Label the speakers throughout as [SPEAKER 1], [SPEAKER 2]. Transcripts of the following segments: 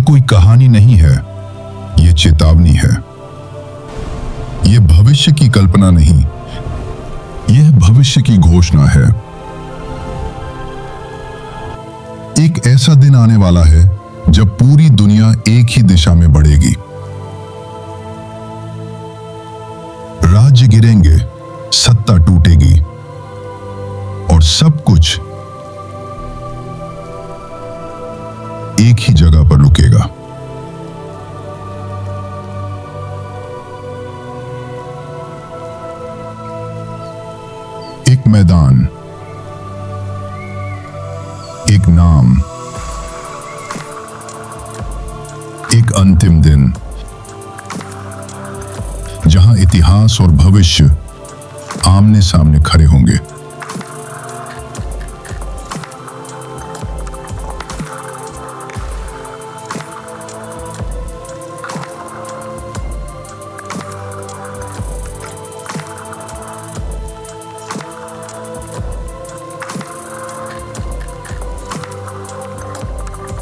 [SPEAKER 1] कोई कहानी नहीं है, ये चेतावनी है। ये भविष्य की कल्पना नहीं, यह भविष्य की घोषणा है। एक ऐसा दिन आने वाला है जब पूरी दुनिया एक ही दिशा में बढ़ेगी। राज्य गिरेंगे, सत्ता टूटेगी और सब कुछ एक ही जगह पर रुकेगा। एक मैदान, एक नाम, एक अंतिम दिन जहां इतिहास और भविष्य आमने सामने खड़े होंगे।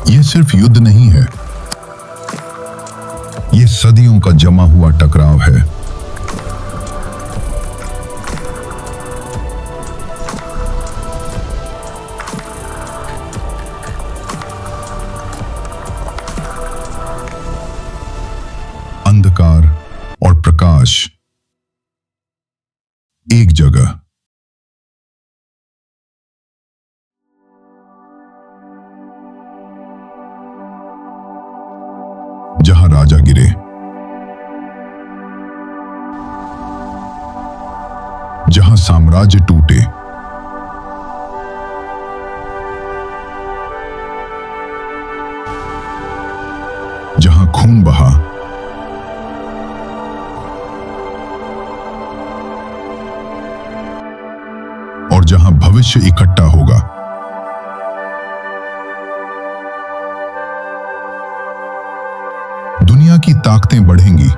[SPEAKER 1] यह सिर्फ युद्ध नहीं है, यह सदियों का जमा हुआ टकराव है। अंधकार और प्रकाश एक जगह। जहां राजा गिरे, जहां साम्राज्य टूटे, जहां खून बहा, और जहां भविष्य इकट्ठा होगा। दुनिया की ताकतें बढ़ेंगी,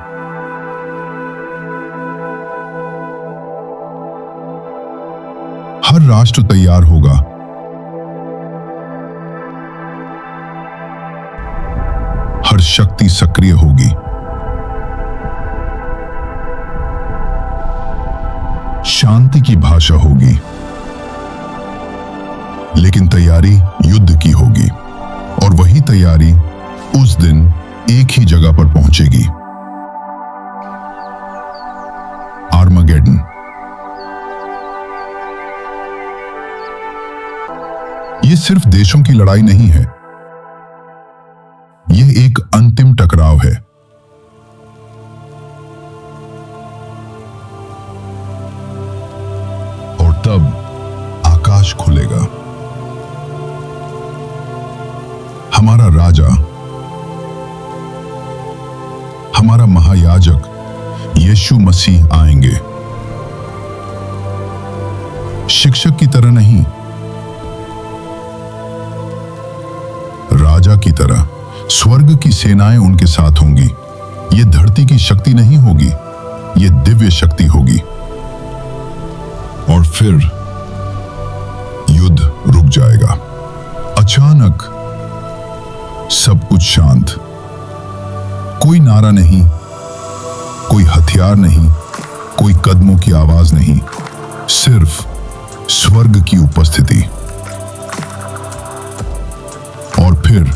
[SPEAKER 1] हर राष्ट्र तैयार होगा, हर शक्ति सक्रिय होगी। शांति की भाषा होगी, लेकिन तैयारी युद्ध की होगी, और वही तैयारी उस दिन एक ही जगह पर पहुंचेगी। आर्मागेडन। यह सिर्फ देशों की लड़ाई नहीं है, यह एक अंतिम टकराव है। और तब आकाश खुलेगा। हमारा राजा, हमारा महायाजक यीशु मसीह आएंगे। शिक्षक की तरह नहीं, राजा की तरह। स्वर्ग की सेनाएं उनके साथ होंगी। यह धरती की शक्ति नहीं होगी, यह दिव्य शक्ति होगी। और फिर युद्ध रुक जाएगा। अचानक सब कुछ शांत। कोई नारा नहीं, कोई हथियार नहीं, कोई कदमों की आवाज नहीं, सिर्फ स्वर्ग की उपस्थिति। और फिर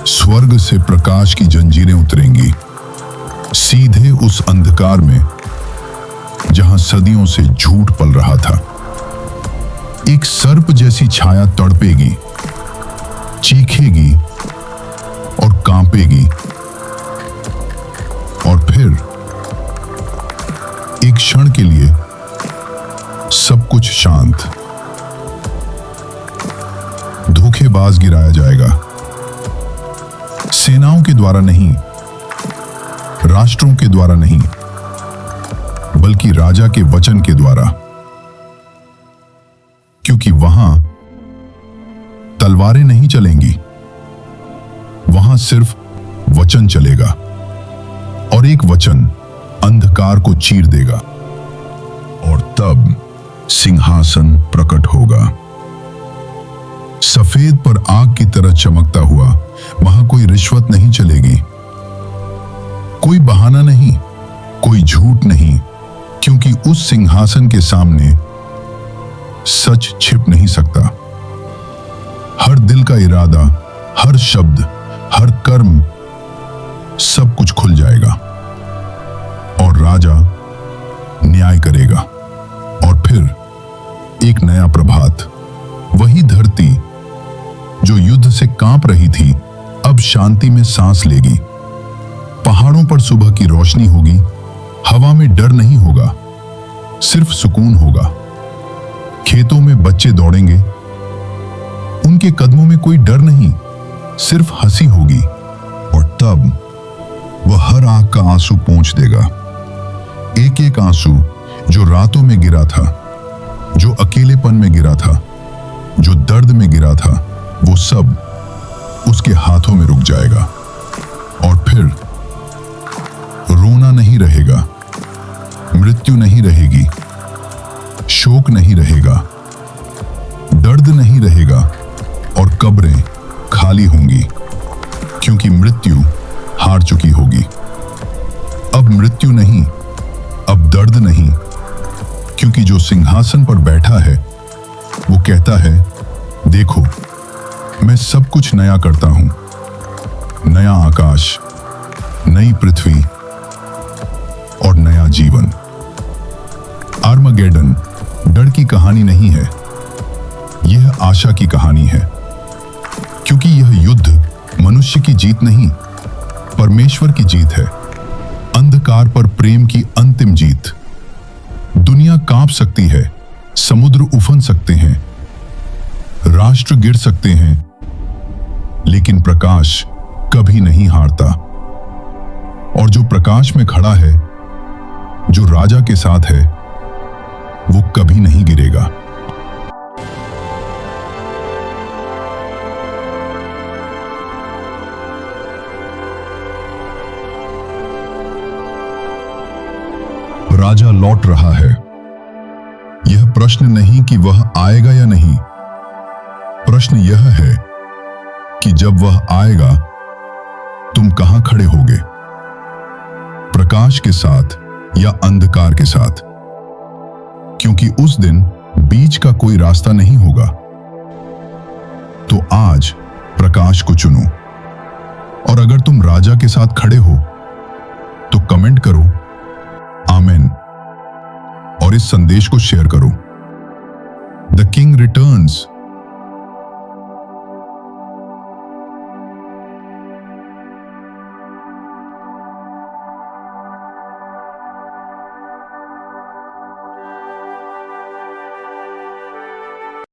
[SPEAKER 1] स्वर्ग से प्रकाश की जंजीरें उतरेंगी, सीधे उस अंधकार में जहां सदियों से झूठ पल रहा था। एक सर्प जैसी छाया तड़पेगी, चीखेगी और कांपेगी। और फिर एक क्षण के लिए सब कुछ शांत। धोखेबाज गिराया जाएगा, सेनाओं के द्वारा नहीं, राष्ट्रों के द्वारा नहीं, बल्कि राजा के वचन के द्वारा। क्योंकि वहां तलवारें नहीं चलेंगी, वहां सिर्फ वचन चलेगा। और एक वचन अंधकार को चीर देगा, और तब सिंहासन प्रकट होगा। सफेद पर आग की तरह चमकता हुआ। वहां कोई रिश्वत नहीं चलेगी, कोई बहाना नहीं, कोई झूठ नहीं, क्योंकि उस सिंहासन के सामने सच छिप नहीं सकता। हर दिल का इरादा, हर शब्द, हर कर्म, सब कुछ खुल जाएगा और राजा न्याय करेगा। और फिर एक नया प्रभात, वही धरती जो युद्ध से कांप रही थी अब शांति में सांस लेगी। पहाड़ों पर सुबह की रोशनी होगी, हवा में डर नहीं होगा, सिर्फ सुकून होगा। खेतों में बच्चे दौड़ेंगे, उनके कदमों में कोई डर नहीं, सिर्फ हंसी होगी। और तब वह हर आंख का आंसू पोंछ देगा, एक एक आंसू जो रातों में गिरा था, जो अकेलेपन में गिरा था, जो दर्द में गिरा था, वो सब उसके हाथों में रुक जाएगा। और फिर रोना नहीं रहेगा, मृत्यु नहीं रहेगी, शोक नहीं रहेगा, दर्द नहीं रहेगा, और कब्रें खाली होंगी, क्योंकि मृत्यु हार चुकी होगी। अब मृत्यु नहीं, अब दर्द नहीं, क्योंकि जो सिंहासन पर बैठा है वो कहता है, देखो मैं सब कुछ नया करता हूं। नया आकाश, नई पृथ्वी और नया जीवन। आर्मागेडन डर की कहानी नहीं है, यह आशा की कहानी है, क्योंकि यह युद्ध मनुष्य की जीत नहीं, परमेश्वर की जीत है। अंधकार पर प्रेम की अंतिम जीत। दुनिया कांप सकती है, समुद्र उफन सकते हैं, राष्ट्र गिर सकते हैं, लेकिन प्रकाश कभी नहीं हारता। और जो प्रकाश में खड़ा है, जो राजा के साथ है, वो कभी नहीं गिरेगा। राजा लौट रहा है। यह प्रश्न नहीं कि वह आएगा या नहीं, प्रश्न यह है कि जब वह आएगा तुम कहां खड़े होगे, प्रकाश के साथ या अंधकार के साथ, क्योंकि उस दिन बीच का कोई रास्ता नहीं होगा। तो आज प्रकाश को चुनो, और अगर तुम राजा के साथ खड़े हो तो कमेंट करो आमेन, और इस संदेश को शेयर करो। The king returns.